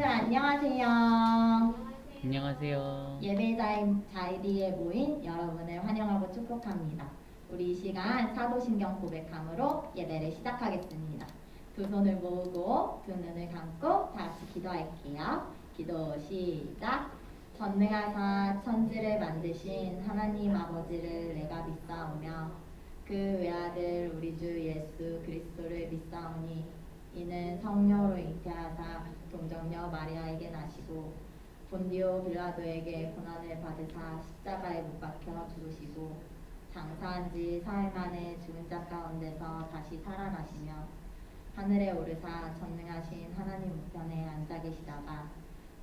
학생들 안녕하세요. 안녕하세요. 예배 자리에 모인 여러분을 환영하고 축복합니다. 우리 이 시간 사도신경 고백함으로 예배를 시작하겠습니다. 두 손을 모으고 두 눈을 감고 다 같이 기도할게요. 기도 시작. 전능하사 천지를 만드신 하나님 아버지를 내가 믿사오며 그 외아들 우리 주 예수 그리스도를 믿사오니 이는 성령으로 잉태하사 동정녀 마리아에게 나시고 본디오 빌라도에게 고난을 받으사 십자가에 못 박혀 죽으시고 장사한 지 사흘 만에 죽은 자 가운데서 다시 살아나시며 하늘에 오르사 전능하신 하나님 우편에 앉아 계시다가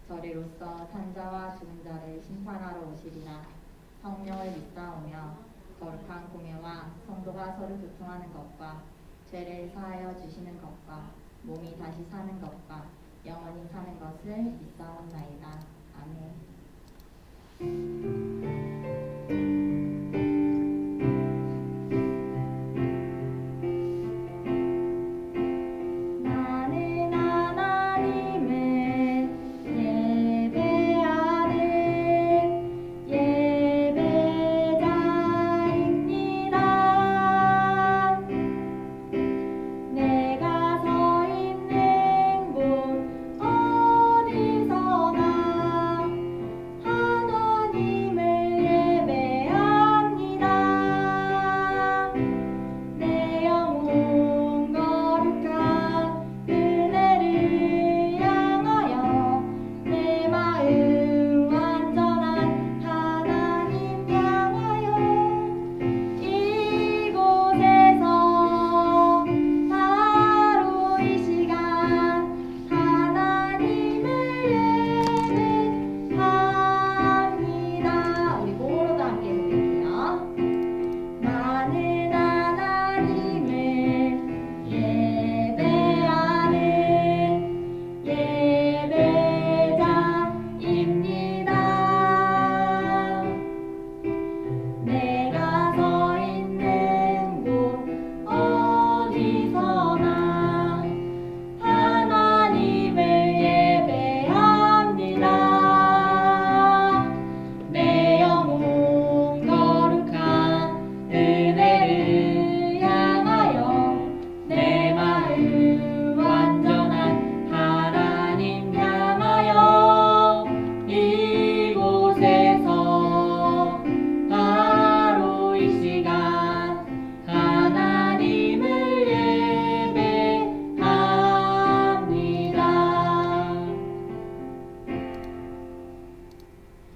저리로서 산자와 죽은 자를 심판하러 오시리라. 성령을 믿사오며 거룩한 공예와 성도가 서로 교통하는 것과 죄를 사하여 주시는 것과 몸이 다시 사는 것과 영원히 사는 것을 믿사옵나이다. 아멘.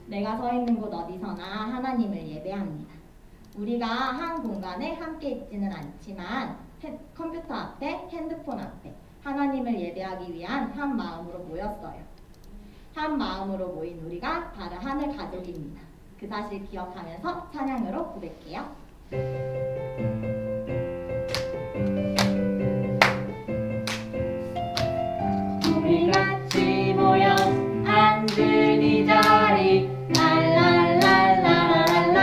내가 서 있는 곳 어디서나 하나님을 예배합니다. 우리가 한 공간에 함께 있지는 않지만 컴퓨터 앞에, 핸드폰 앞에 하나님을 예배하기 위한 한 마음으로 모였어요. 한 마음으로 모인 우리가 바로 하늘 가족입니다. 그 사실 기억하면서 찬양으로 고백해요. 우리 같이 모여 앉은 이 자리 랄랄랄랄랄라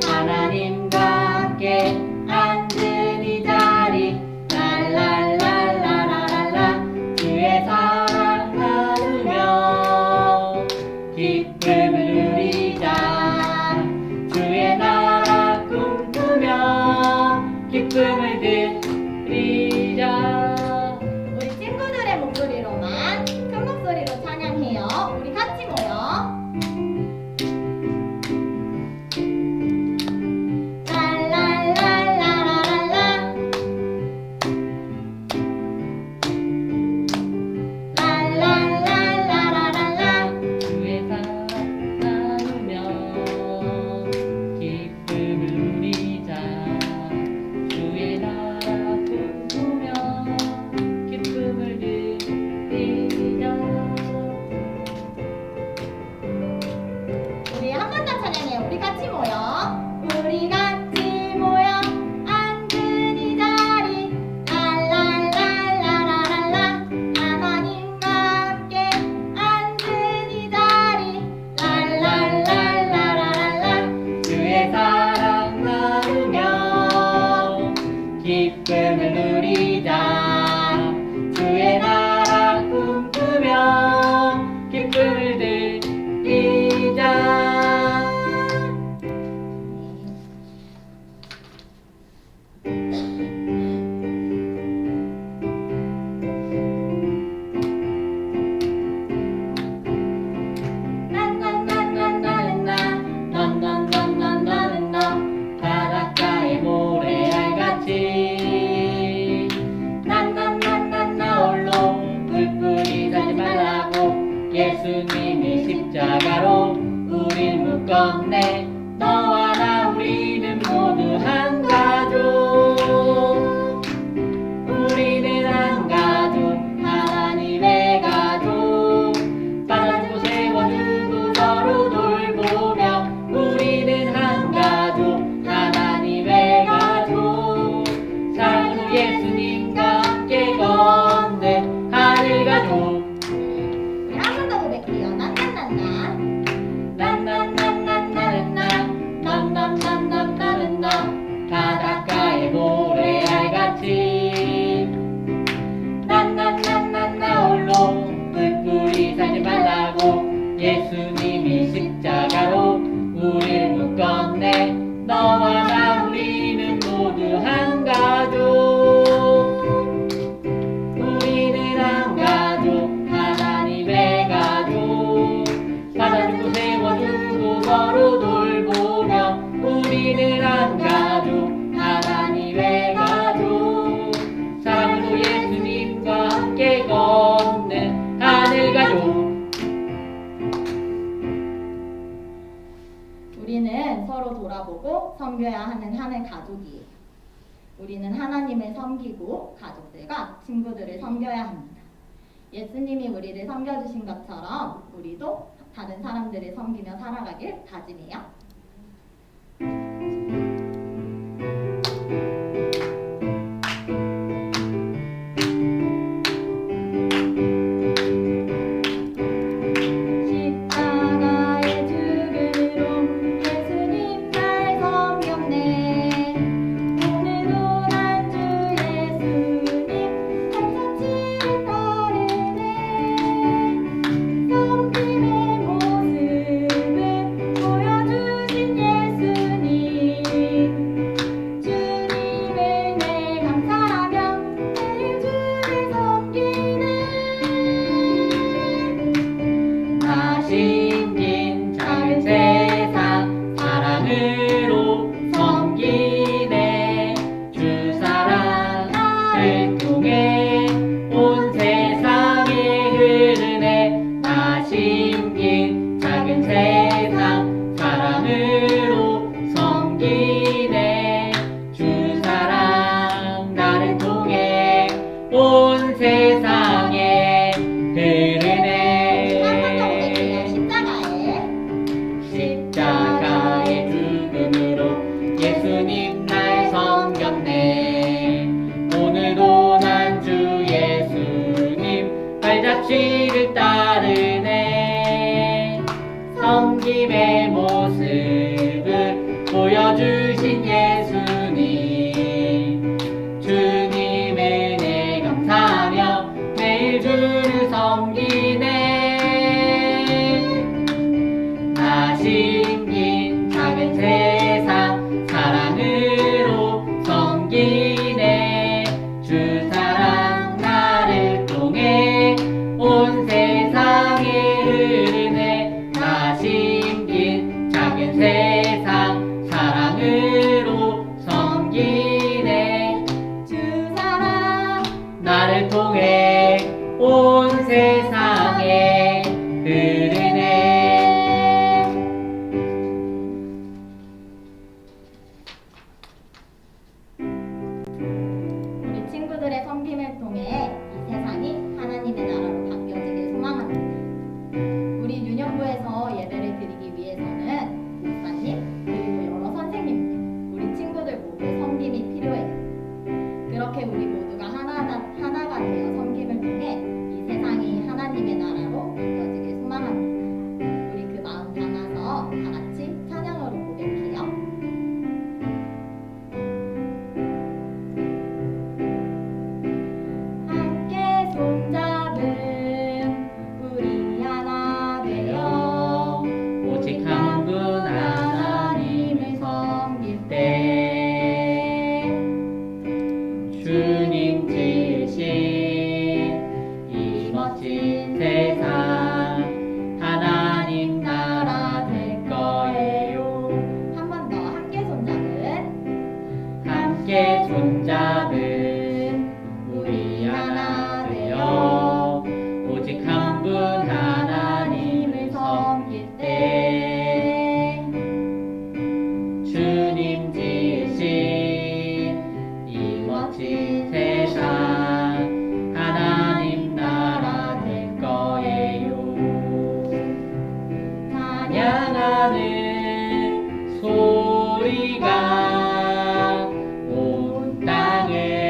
하나님과 함께 앉은 이 자리 랄랄랄랄랄라 주의 사랑 나누며 기쁨을 누리자 주의 나라 꿈꾸며 기쁨을 드리자. 우리 친구들의 목소리로만 큰 목소리로 찬양해요. 우리 같이 모여. 랄랄랄랄랄랄라 랄랄랄랄랄라 주의 사랑 나누며 기쁨을 누리자 주의 돌아보고 섬겨야 하는 하나의 가족이에요. 우리는 하나님을 섬기고 가족들과 친구들을 섬겨야 합니다. 예수님이 우리를 섬겨주신 것처럼 우리도 다른 사람들을 섬기며 살아가길 다짐해요. 십자가의 죽음으로 예수님 날 섬겼네. 오늘도 난 주 예수님 손사치를 따르네. 섬김의 모습을 보여주신 예수님, 주님을 내 감사하며 매일 주를 섬기네. 나 심긴 작은 세상 사랑으로 섬기네. 주 사랑 나를 통해 온 세상에 흐르네. 나 심긴 작은 세상 사랑으로 섬기네. 주 사랑 나를 통해 온 세상에 흐르네. 십자가의 죽음으로 예수님 날 섬겼네. 오늘도 난 주 예수님 발자취를 따르네. 섬김의 모습을 보여주신 예수님, 주님을 내 감사하며 매일 주를 섬기네. 나 심긴 작은 세상 사랑으로 섬기네. 주 사랑 나를 통해 온 세상에 흐르네. 나 심긴 작은 세상 사랑으로 섬기네. 주 사랑 나를 통해 온 세상에 흐르네. 우리 친구들의 섬김을 통해 이 세상이 하나님의 나라로 바뀌어지길 소망합니다. 우리 유년부에서 예배를 드리기 위해서는 목사님 그리고 여러 선생님들, 우리 친구들 모두 섬김이 필요해요. 그렇게 우리 모두가 하나가 되어 섬김을 통해 이 세상이 하나님의 나라로 바뀌어지길 소망합니다. 우리 그 마음 담아서 다 같이 찬양으로 고백해요. 함께 손잡은 우리 하나 되어 오직 한 분 하나님을 섬길 때 주님 지으신 이 멋진 세상 하나님 나라 될 거예요. 한 번 더 함께 손잡은 함께 손잡은 우리 하나 되어 오직 한 분 하나님을 섬길 때 주님 지으신 이 멋진 세상 하나님 나라 될 거예요. 찬양하는 소리가 온 땅을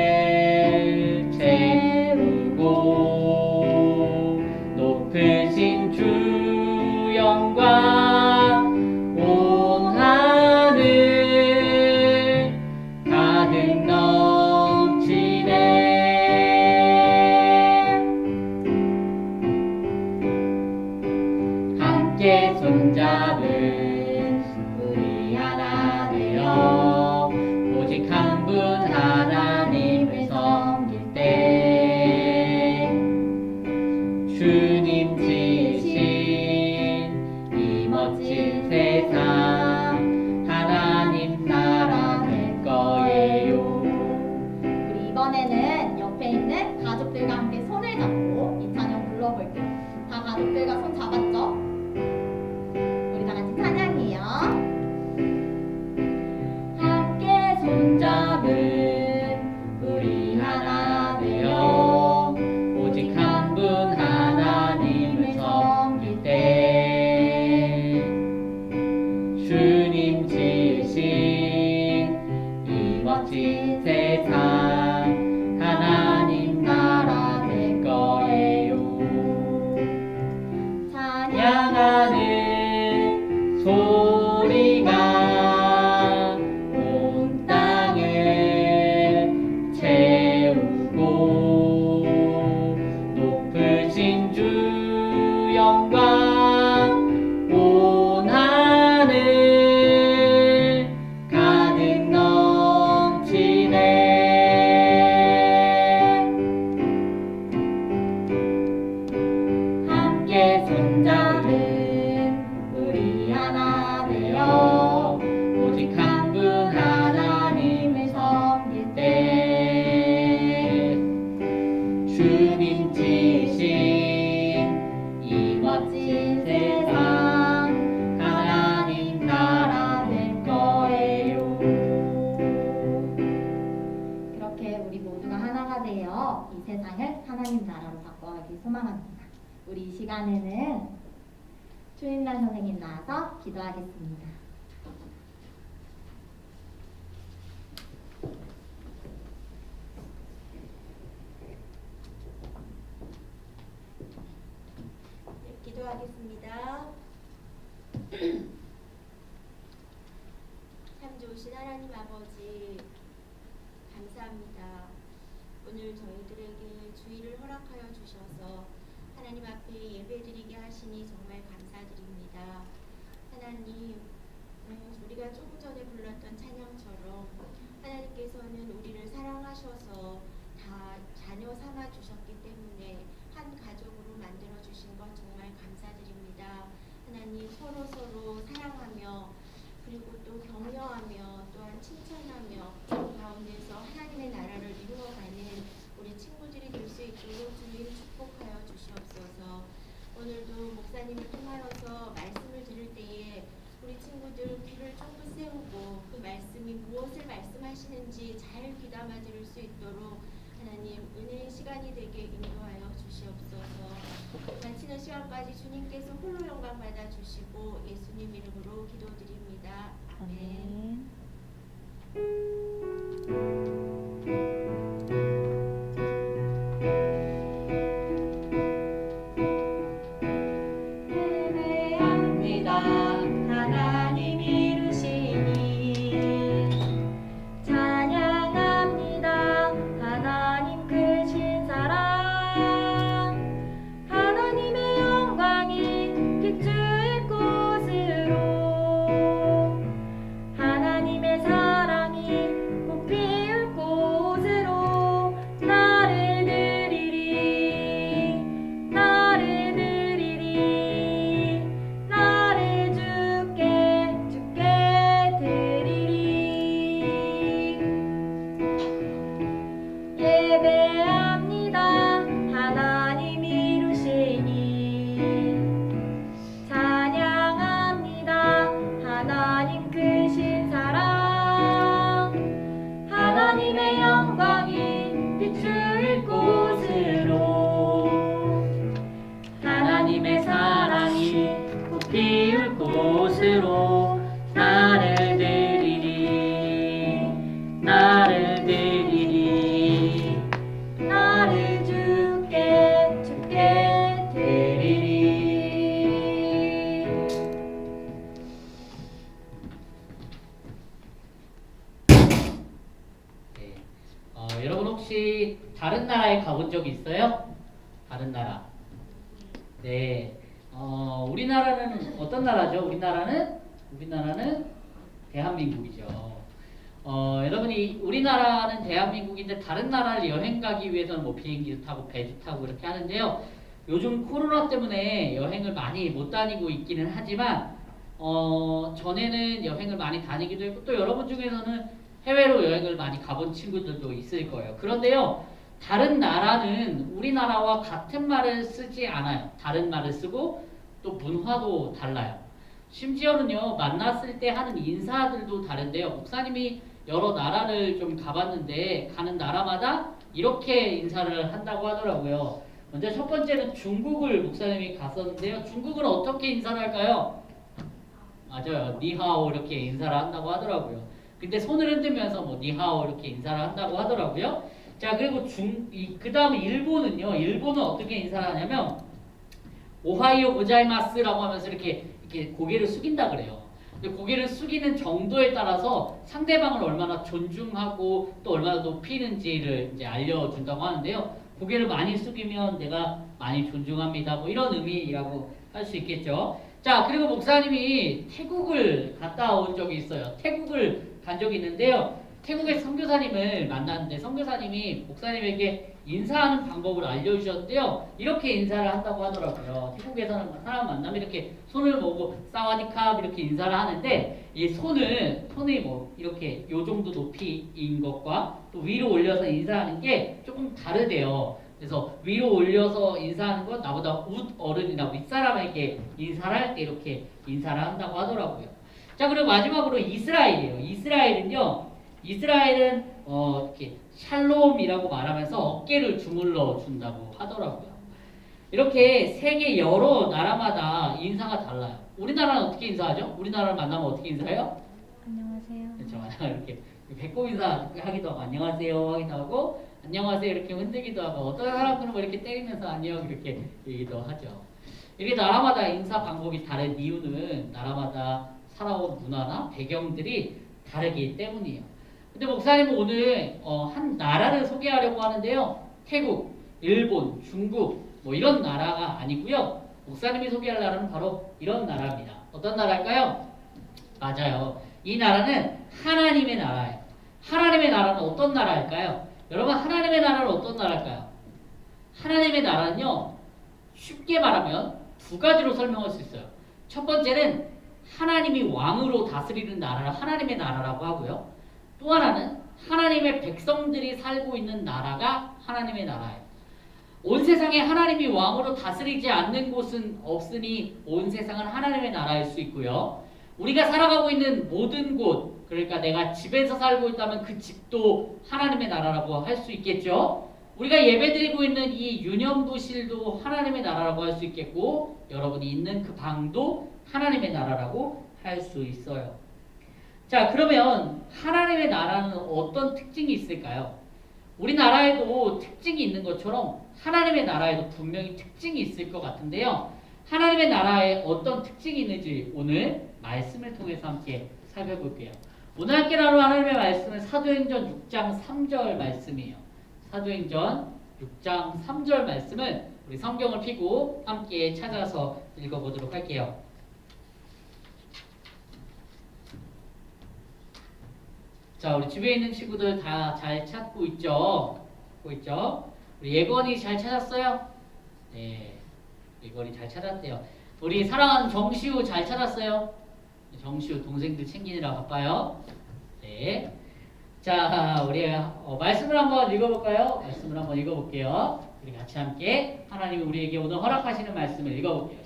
소망합니다. 우리 이 시간에는 주임단 선생님 나와서 기도하겠습니다. 네, 기도하겠습니다. 참 좋으신 하나님 아버지, 감사합니다. 오늘 저희들에게 주의를 허락하여 주셔서 하나님 앞에 예배드리게 하시니 정말 감사드립니다. 하나님, 우리가 조금 전에 불렀던 찬양처럼 하나님께서는 우리를 사랑하셔서 다 자녀 삼아 주셨기 때문에 한 가족으로 만들어 주신 것 정말 감사드립니다. 하나님, 서로 사랑하며 그리고 또 격려하며 또한 칭찬하며 그 가운데서 하나님의 나라를 이루어가는 우리 친구들이 될 수 있도록 주님 축복하여 주시옵소서. 오늘도 목사님을 통하여서 말씀을 들을 때에 우리 친구들 귀를 쫑긋 세우고 그 말씀이 무엇을 말씀하시는지 잘 귀담아 들을 수 있도록 하나님 은혜의 시간이 되게 인도하여 주시옵소서. 마치는 시간까지 주님께서 홀로 영광 받아 주시고 예수님 이름으로 기도드립니다. 아멘. 예배합니다. 하나님 이루시니 찬양합니다. 하나님 크신 사랑, 하나님의 영광이 비추일 곳으로, 하나님의 사랑이 꽃피울 곳으로 나를 드리리, 나를 드리리, 나를 주께 드리리. 예배합니다. 하나님 이루시니 찬양합니다. 하나님 크신 사랑, 하나님의 영광이 비추일 곳으로, 하나님의 사랑이 꽃피울 곳으로 나를 드리리, 나를 드리리, 나를 주께 드리리. 네. 여러분 혹시 다른 나라에 가본 적 있어요? 다른 나라. 네. 우리나라는 어떤 나라죠? 우리나라는 대한민국이죠. 여러분이 우리나라는 대한민국인데 다른 나라를 여행 가기 위해서는 뭐 비행기를 타고 배도 타고 이렇게 하는데요. 요즘 코로나 때문에 여행을 많이 못 다니고 있기는 하지만 전에는 여행을 많이 다니기도 했고 또 여러분 중에서는 해외로 여행을 많이 가본 친구들도 있을 거예요. 그런데요, 다른 나라는 우리나라와 같은 말을 쓰지 않아요. 다른 말을 쓰고 또 문화도 달라요. 심지어는요, 만났을 때 하는 인사들도 다른데요. 목사님이 여러 나라를 좀 가봤는데 가는 나라마다 이렇게 인사를 한다고 하더라고요. 먼저 첫 번째는 중국을 목사님이 갔었는데요. 중국은 어떻게 인사를 할까요? 맞아요. 니하오 이렇게 인사를 한다고 하더라고요. 근데 손을 흔들면서 뭐 니하오 이렇게 인사를 한다고 하더라고요. 자, 그리고 그 다음에 일본은요. 일본은 어떻게 인사를 하냐면 오하이오 고자이마스라고 하면서 이렇게 고개를 숙인다 그래요. 근데 고개를 숙이는 정도에 따라서 상대방을 얼마나 존중하고 또 얼마나 높이는지를 이제 알려준다고 하는데요. 고개를 많이 숙이면 내가 많이 존중합니다. 뭐 이런 의미라고 할 수 있겠죠. 자, 그리고 목사님이 태국을 갔다 온 적이 있어요. 태국을 간 적이 있는데요. 태국의 선교사님을 만났는데 선교사님이 목사님에게 인사하는 방법을 알려주셨대요. 이렇게 인사를 한다고 하더라고요. 태국에서는 사람 만나면 이렇게 손을 모으고 사와디캅 이렇게 인사를 하는데 이 손이 뭐 이렇게 요 정도 높이인 것과 또 위로 올려서 인사하는 게 조금 다르대요. 그래서 위로 올려서 인사하는 건 나보다 어른이나 윗사람에게 인사를 할 때 이렇게 인사를 한다고 하더라고요. 자, 그리고 마지막으로 이스라엘이에요. 이스라엘은 이렇게 샬롬이라고 말하면서 어깨를 주물러 준다고 하더라고요. 이렇게 세계 여러 나라마다 인사가 달라요. 우리나라는 어떻게 인사하죠? 우리나라를 만나면 어떻게 인사해요? 안녕하세요. 그렇죠. 이렇게 배꼽 인사 하기도 하고 안녕하세요 하기도 하고 안녕하세요 이렇게 흔들기도 하고 어떤 사람들은 뭐 이렇게 때리면서 안녕 이렇게 얘기도 하죠. 이게 나라마다 인사 방법이 다른 이유는 나라마다 살아온 문화나 배경들이 다르기 때문이에요. 근데 목사님은 오늘 한 나라를 소개하려고 하는데요. 태국, 일본, 중국 뭐 이런 나라가 아니고요. 목사님이 소개할 나라는 바로 이런 나라입니다. 어떤 나라일까요? 맞아요. 이 나라는 하나님의 나라예요. 하나님의 나라는 어떤 나라일까요? 여러분 하나님의 나라는 어떤 나라일까요? 하나님의 나라는요. 쉽게 말하면 두 가지로 설명할 수 있어요. 첫 번째는 하나님이 왕으로 다스리는 나라를 하나님의 나라라고 하고요. 또 하나는 하나님의 백성들이 살고 있는 나라가 하나님의 나라예요. 온 세상에 하나님이 왕으로 다스리지 않는 곳은 없으니 온 세상은 하나님의 나라일 수 있고요. 우리가 살아가고 있는 모든 곳, 그러니까 내가 집에서 살고 있다면 그 집도 하나님의 나라라고 할 수 있겠죠. 우리가 예배드리고 있는 이 유년부실도 하나님의 나라라고 할 수 있겠고 여러분이 있는 그 방도 하나님의 나라라고 할 수 있어요. 자, 그러면 하나님의 나라는 어떤 특징이 있을까요? 우리나라에도 특징이 있는 것처럼 하나님의 나라에도 분명히 특징이 있을 것 같은데요. 하나님의 나라에 어떤 특징이 있는지 오늘 말씀을 통해서 함께 살펴볼게요. 오늘 함께 나눌 하나님의 말씀은 사도행전 6장 3절 말씀이에요. 사도행전 6장 3절 말씀을 우리 성경을 펴고 함께 찾아서 읽어보도록 할게요. 자, 우리 집에 있는 친구들 다 잘 찾고 있죠? 찾고 있죠? 우리 예건이 잘 찾았어요? 네, 예건이 잘 찾았대요. 우리 사랑하는 정시우 잘 찾았어요? 정시우 동생들 챙기느라 바빠요. 네. 자, 우리 말씀을 한번 읽어볼까요? 말씀을 한번 읽어볼게요. 우리 같이 함께 하나님이 우리에게 오늘 허락하시는 말씀을 읽어볼게요.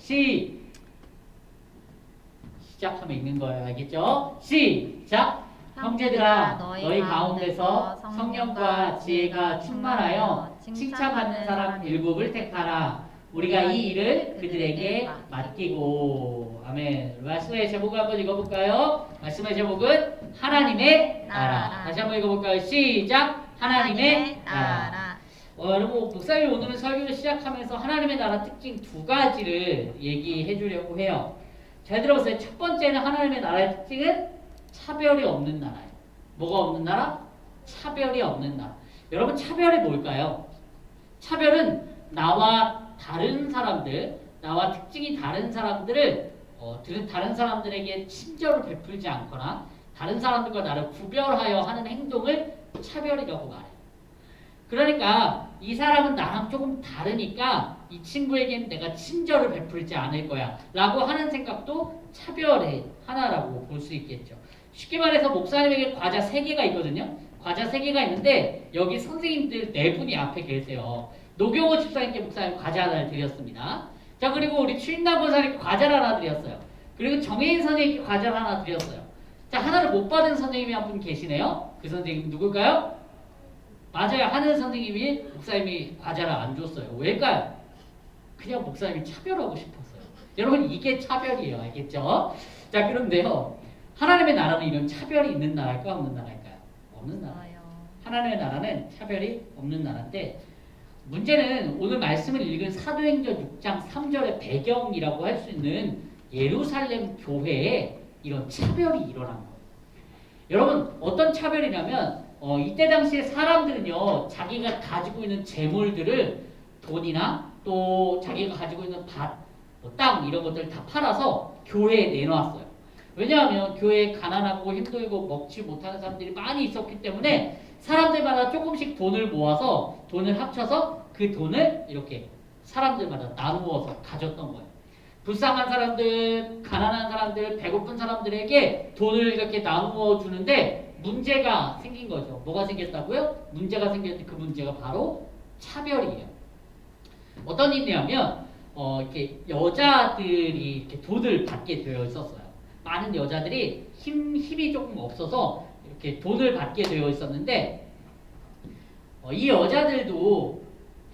시작하면 읽는 거예요. 알겠죠? 시작! 형제들아 너희 가운데서 성령과 지혜가 충만하여 칭찬받는 사람 7을 택하라. 우리가 이 일을 그들에게 맡기고. 아멘. 말씀의 제목을 한번 읽어볼까요? 말씀의 제목은 하나님의 나라. 다시 한번 읽어볼까요? 시작! 하나님의 나라. 여러분 목사님 오늘은 설교를 시작하면서 하나님의 나라 특징 두 가지를 얘기해 주려고 해요. 잘 들어보세요. 첫 번째는 하나님의 나라의 특징은 차별이 없는 나라예요. 뭐가 없는 나라? 차별이 없는 나라. 여러분 차별이 뭘까요? 차별은 나와 다른 사람들, 나와 특징이 다른 사람들을 다른 사람들에게 친절을 베풀지 않거나 다른 사람들과 나를 구별하여 하는 행동을 차별이라고 말해요. 그러니까 이 사람은 나랑 조금 다르니까 이 친구에게는 내가 친절을 베풀지 않을 거야 라고 하는 생각도 차별의 하나라고 볼 수 있겠죠. 쉽게 말해서 목사님에게 과자 3개가 있거든요. 과자 3개가 있는데 여기 선생님들 4분이 앞에 계세요. 노경호 집사님께 목사님 과자 하나를 드렸습니다. 자, 그리고 우리 추인남 권사님께 과자를 하나 드렸어요. 그리고 정혜인 선생님께 과자를 하나 드렸어요. 자, 하나를 못 받은 선생님이 한 분 계시네요. 그 선생님 누굴까요? 맞아요. 하는 선생님이 목사님이 과자를 안 줬어요. 왜일까요? 그냥 목사님이 차별하고 싶었어요. 여러분 이게 차별이에요. 알겠죠? 자, 그런데요. 하나님의 나라는 이런 차별이 있는 나라일까 없는 나라일까요? 없는 나라예요. 하나님의 나라는 차별이 없는 나라인데 문제는 오늘 말씀을 읽은 사도행전 6장 3절의 배경이라고 할 수 있는 예루살렘 교회에 이런 차별이 일어난 거예요. 여러분 어떤 차별이냐면 이때 당시에 사람들은요 자기가 가지고 있는 재물들을 돈이나 또 자기가 가지고 있는 밭, 땅 이런 것들을 다 팔아서 교회에 내놓았어요. 왜냐하면 교회에 가난하고 힘들고 먹지 못하는 사람들이 많이 있었기 때문에 사람들마다 조금씩 돈을 모아서 돈을 합쳐서 그 돈을 이렇게 사람들마다 나누어서 가졌던 거예요. 불쌍한 사람들, 가난한 사람들, 배고픈 사람들에게 돈을 이렇게 나누어 주는데 문제가 생긴 거죠. 뭐가 생겼다고요? 문제가 생겼는데 그 문제가 바로 차별이에요. 어떤 일이냐면 이렇게 여자들이 이렇게 돈을 받게 되어 있었어요. 많은 여자들이 힘이 조금 없어서 이렇게 돈을 받게 되어 있었는데 이 여자들도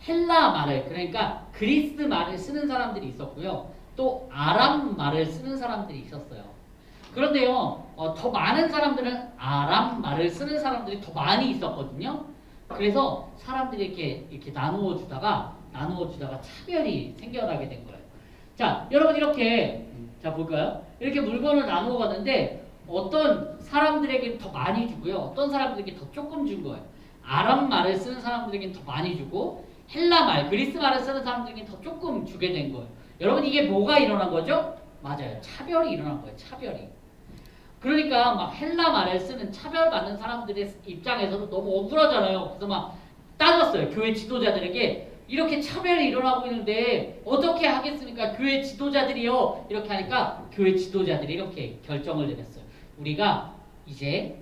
헬라 말을 그러니까 그리스 말을 쓰는 사람들이 있었고요. 또 아람 말을 쓰는 사람들이 있었어요. 그런데요, 더 많은 사람들은 아람 말을 쓰는 사람들이 더 많이 있었거든요. 그래서 사람들이 이렇게 나누어 주다가 차별이 생겨나게 된 거예요. 자, 여러분 이렇게 자 볼까요? 이렇게 물건을 나누어 갔는데 어떤 사람들에게 더 많이 주고요, 어떤 사람들에게 더 조금 준 거예요. 아람 말을 쓰는 사람들에게는 더 많이 주고 헬라 말, 그리스 말을 쓰는 사람들에게는 더 조금 주게 된 거예요. 여러분 이게 뭐가 일어난 거죠? 맞아요. 차별이 일어난 거예요. 차별이. 그러니까 막 헬라 말을 쓰는 차별받는 사람들의 입장에서도 너무 억울하잖아요. 그래서 막 따졌어요. 교회 지도자들에게 이렇게 차별이 일어나고 있는데 어떻게 하겠습니까? 교회 지도자들이요. 이렇게 하니까 교회 지도자들이 이렇게 결정을 내렸어요. 우리가 이제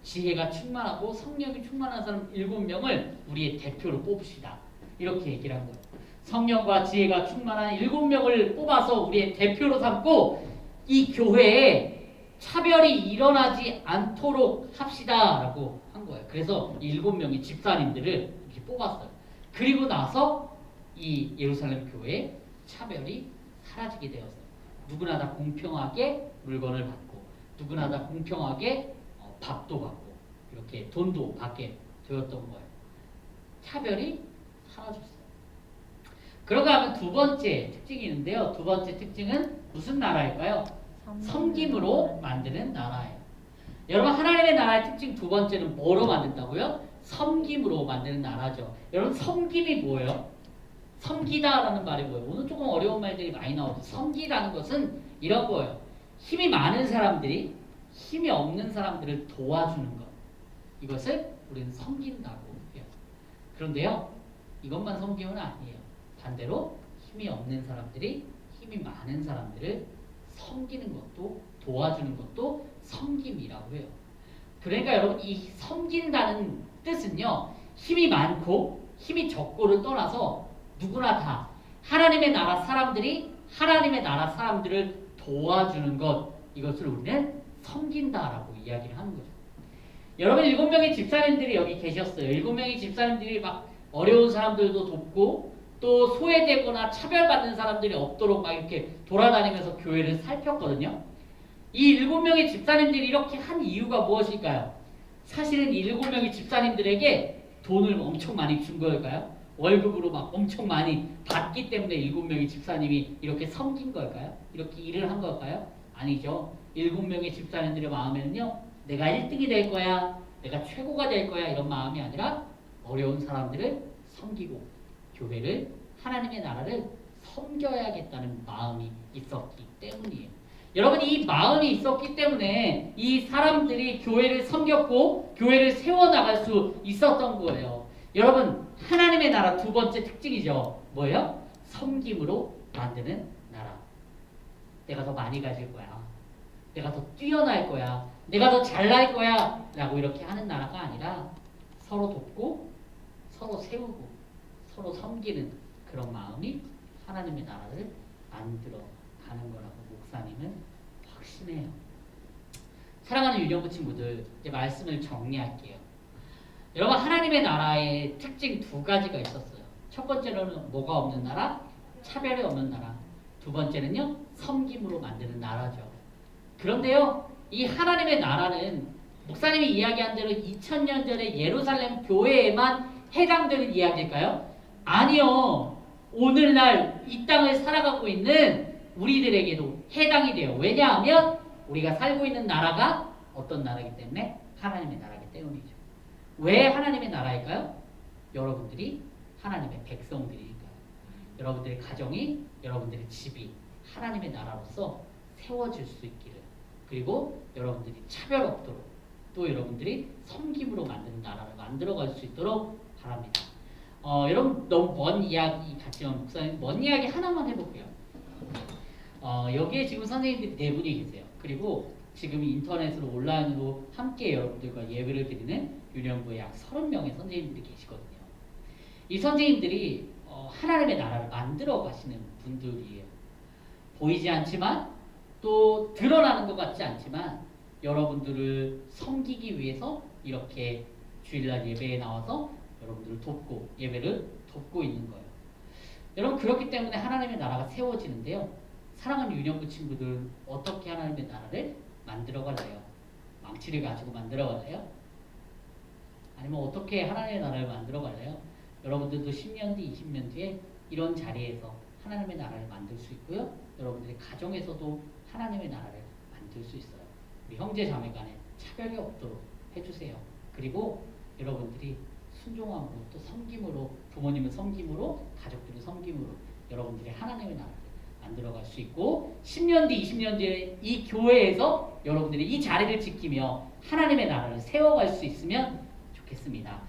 지혜가 충만하고 성령이 충만한 사람 7명을 우리의 대표로 뽑읍시다. 이렇게 얘기를 한 거예요. 성령과 지혜가 충만한 7명을 뽑아서 우리의 대표로 삼고 이 교회에 차별이 일어나지 않도록 합시다라고 한 거예요. 그래서 7명의 집사님들을 이렇게 뽑았어요. 그리고 나서 이 예루살렘 교회에 차별이 사라지게 되었어요. 누구나 다 공평하게 물건을 받고 누구나 다 공평하게 밥도 받고 이렇게 돈도 받게 되었던 거예요. 차별이 사라졌어요. 그러가 하면 두 번째 특징이 있는데요. 두 번째 특징은 무슨 나라일까요? 섬김으로 만드는 나라예요. 여러분 하나님의 나라의 특징 두 번째는 뭐로 만든다고요? 섬김으로 만드는 나라죠. 여러분 섬김이 뭐예요? 섬기다라는 말이 뭐예요? 오늘 조금 어려운 말들이 많이 나오죠. 섬기라는 것은 이런 거예요. 힘이 많은 사람들이 힘이 없는 사람들을 도와주는 것. 이것을 우리는 섬긴다고 해요. 그런데요, 이것만 섬김은 아니에요. 반대로 힘이 없는 사람들이 힘이 많은 사람들을 섬기는 것도 도와주는 것도 섬김이라고 해요. 그러니까 여러분 이 섬긴다는 뜻은요, 힘이 많고 힘이 적고를 떠나서 누구나 다 하나님의 나라 사람들이 하나님의 나라 사람들을 도와주는 것, 이것을 우리는 섬긴다라고 이야기를 하는 거죠. 여러분 7명의 집사님들이 여기 계셨어요. 7명의 집사님들이 막 어려운 사람들도 돕고 또 소외되거나 차별받는 사람들이 없도록 막 이렇게 돌아다니면서 교회를 살폈거든요. 이 7명의 집사님들이 이렇게 한 이유가 무엇일까요? 사실은 이 7명의 집사님들에게 돈을 엄청 많이 준 걸까요? 월급으로 막 엄청 많이 받기 때문에 7명의 집사님이 이렇게 섬긴 걸까요? 이렇게 일을 한 걸까요? 아니죠. 7명의 집사님들의 마음에는요, 내가 1등이 될 거야, 내가 최고가 될 거야, 이런 마음이 아니라 어려운 사람들을 섬기고 교회를, 하나님의 나라를 섬겨야겠다는 마음이 있었기 때문이에요. 여러분 이 마음이 있었기 때문에 이 사람들이 교회를 섬겼고 교회를 세워나갈 수 있었던 거예요. 여러분 하나님의 나라 두 번째 특징이죠. 뭐예요? 섬김으로 만드는 나라. 내가 더 많이 가질 거야. 내가 더 뛰어날 거야. 내가 더 잘날 거야. 라고 이렇게 하는 나라가 아니라 서로 돕고 서로 세우고 서로 섬기는 그런 마음이 하나님의 나라를 만들어 가는 거라고 목사님은 확신해요. 사랑하는 유년부 친구들, 이제 말씀을 정리할게요. 여러분 하나님의 나라의 특징 두 가지가 있었어요. 첫 번째로는 뭐가 없는 나라? 차별이 없는 나라. 두 번째는요, 섬김으로 만드는 나라죠. 그런데요, 이 하나님의 나라는 목사님이 이야기한 대로 2000년 전에 예루살렘 교회에만 해당되는 이야기일까요? 아니요. 오늘날 이 땅을 살아가고 있는 우리들에게도 해당이 돼요. 왜냐하면 우리가 살고 있는 나라가 어떤 나라이기 때문에? 하나님의 나라이기 때문이죠. 왜 하나님의 나라일까요? 여러분들이 하나님의 백성들이니까요. 여러분들의 가정이, 여러분들의 집이 하나님의 나라로서 세워질 수 있기를, 그리고 여러분들이 차별 없도록, 또 여러분들이 섬김으로 만드는 나라를 만들어갈 수 있도록 바랍니다. 여러분 너무 먼 이야기 같지만 목사님 먼 이야기 하나만 해볼게요. 여기에 지금 선생님들이 4분이 계세요. 그리고 지금 인터넷으로 온라인으로 함께 여러분들과 예배를 드리는 유년부에 약 30명의 선생님들이 계시거든요. 이 선생님들이 하나님의 나라를 만들어 가시는 분들이에요. 보이지 않지만 또 드러나는 것 같지 않지만 여러분들을 섬기기 위해서 이렇게 주일날 예배에 나와서 여러분들을 돕고 예배를 돕고 있는 거예요. 여러분 그렇기 때문에 하나님의 나라가 세워지는데요. 사랑하는 유년부 친구들 어떻게 하나님의 나라를 만들어갈래요? 망치를 가지고 만들어갈래요? 아니면 어떻게 하나님의 나라를 만들어갈래요? 여러분들도 10년 뒤, 20년 뒤에 이런 자리에서 하나님의 나라를 만들 수 있고요. 여러분들의 가정에서도 하나님의 나라를 만들 수 있어요. 우리 형제 자매 간에 차별이 없도록 해주세요. 그리고 여러분들이 순종함으로 또 섬김으로 부모님은 섬김으로 가족들은 섬김으로 여러분들이 하나님의 나라를 만들어갈 수 있고 10년 뒤 20년 뒤에 이 교회에서 여러분들이 이 자리를 지키며 하나님의 나라를 세워갈 수 있으면 좋겠습니다.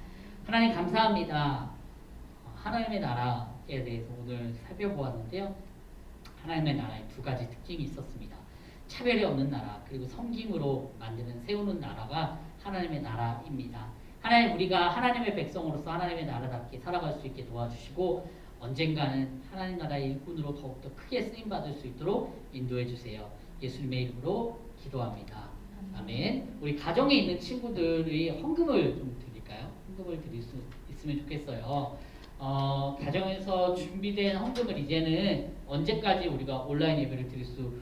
하나님 감사합니다. 하나님의 나라에 대해서 오늘 살펴보았는데요. 하나님의 나라에 두 가지 특징이 있었습니다. 차별이 없는 나라 그리고 섬김으로 만드는 세우는 나라가 하나님의 나라입니다. 하나님 우리가 하나님의 백성으로서 하나님의 나라답게 살아갈 수 있게 도와주시고 언젠가는 하나님 나라의 일꾼으로 더욱더 크게 쓰임받을 수 있도록 인도해 주세요. 예수님의 이름으로 기도합니다. 아멘. 우리 가정에 있는 친구들이 헌금을 좀 드릴까요? 헌금을 드릴 수 있으면 좋겠어요. 가정에서 준비된 헌금을 이제는 언제까지 우리가 온라인 예배를 드릴 수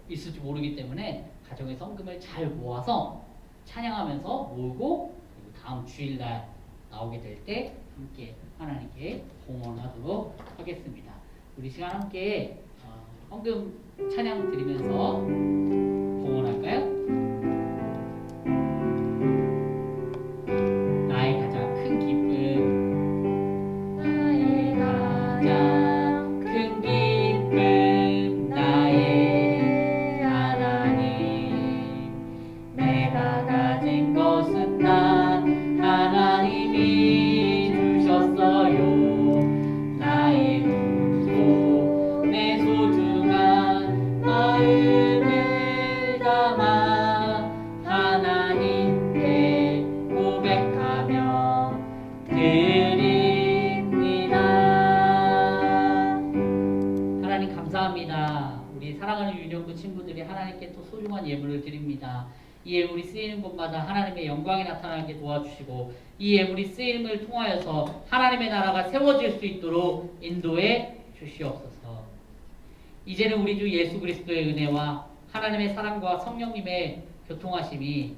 있을지 모르기 때문에 가정에서 헌금을 잘 모아서 찬양하면서 모으고 그리고 다음 주일날 나오게 될 때 함께 하나님께 봉헌하도록 하겠습니다. 우리 시간 함께 헌금 찬양 드리면서 봉헌할까요? 나의 가장 큰 기쁨 나의 가장 큰 기쁨 나의 하나님 내가 가진 것은 난 하나님이 주셨어요 나의 구주 내 소중한 마음을 담아 하나님께 고백하며 드립니다. 하나님 감사합니다. 우리 사랑하는 유년부 친구들이 하나님께 또 소중한 예물을 드립니다. 이 예물이 쓰이는 곳마다 하나님의 영광이 나타나게 도와주시고 이 예물이 쓰임을 통하여서 하나님의 나라가 세워질 수 있도록 인도해 주시옵소서. 이제는 우리 주 예수 그리스도의 은혜와 하나님의 사랑과 성령님의 교통하심이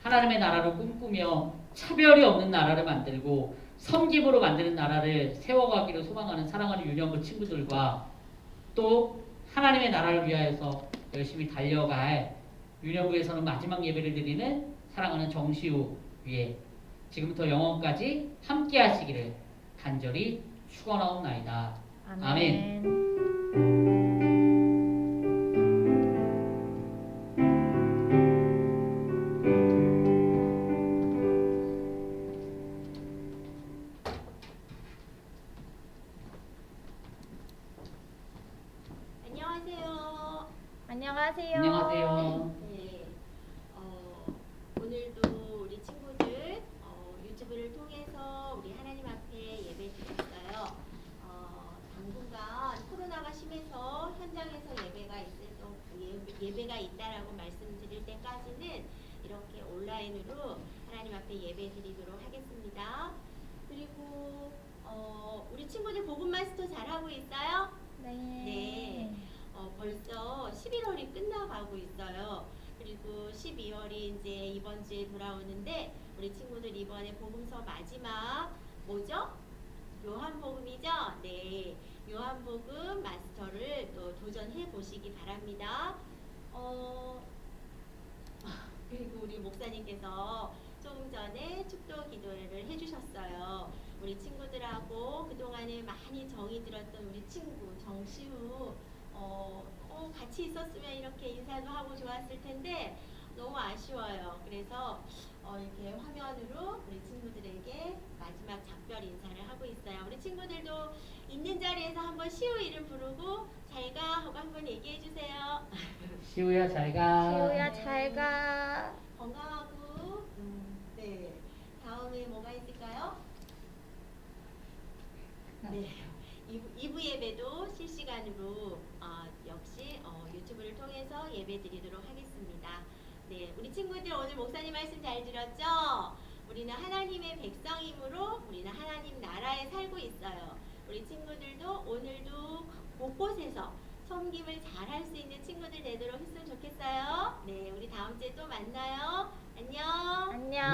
하나님의 나라를 꿈꾸며 차별이 없는 나라를 만들고 섬김으로 만드는 나라를 세워가기를 소망하는 사랑하는 유년부 친구들과 또 하나님의 나라를 위하여서 열심히 달려갈 유년부에서는 마지막 예배를 드리는 사랑하는 정시우 위에 지금부터 영원까지 함께 하시기를 간절히 축원하옵나이다. 아멘. 안녕하세요. 안녕하세요. 안녕하세요. 네, 오늘도 우리 친구들 유튜브를 통해서 우리 하나님 앞에 예배 드렸어요. 당분간 코로나가 심해서 현장에서 예배가 있다라고 말씀드릴 때까지는 이렇게 온라인으로 하나님 앞에 예배 드리도록 하겠습니다. 그리고 우리 친구들 복음 마스터 잘하고 있어요? 네. 벌써 11월이 끝나가고 있어요. 그리고 12월이 이제 이번 주에 돌아오는데 우리 친구들 이번에 복음서 마지막 뭐죠? 요한복음이죠? 네. 요한복음 마스터를 또 도전해 보시기 바랍니다. 그리고 우리 목사님께서 조금 전에 축도 기도를 해주셨어요. 우리 친구들하고 그동안에 많이 정이 들었던 우리 친구 정시우 같이 있었으면 이렇게 인사도 하고 좋았을 텐데 너무 아쉬워요. 그래서 이렇게 화면으로 우리 친구들에게 마지막 작별 인사를 하고 있어요. 우리 친구들도 있는 자리에서 한번 시우 이름 부르고 잘가 하고 한번 얘기해 주세요. 시우야 잘가. 시우야 잘가. 건강하고 네. 다음에 뭐가 있을까요? 네. 2부 예배도 실시간으로 역시 유튜브를 통해서 예배 드리도록 하겠습니다. 네, 우리 친구들 오늘 목사님 말씀 잘 들었죠? 우리는 하나님의 백성이므로 우리는 하나님 나라에 살고 있어요. 우리 친구들도 오늘도 곳곳에서 섬김을 잘 할 수 있는 친구들 되도록 했으면 좋겠어요. 네, 우리 다음 주에 또 만나요. 안녕. 안녕.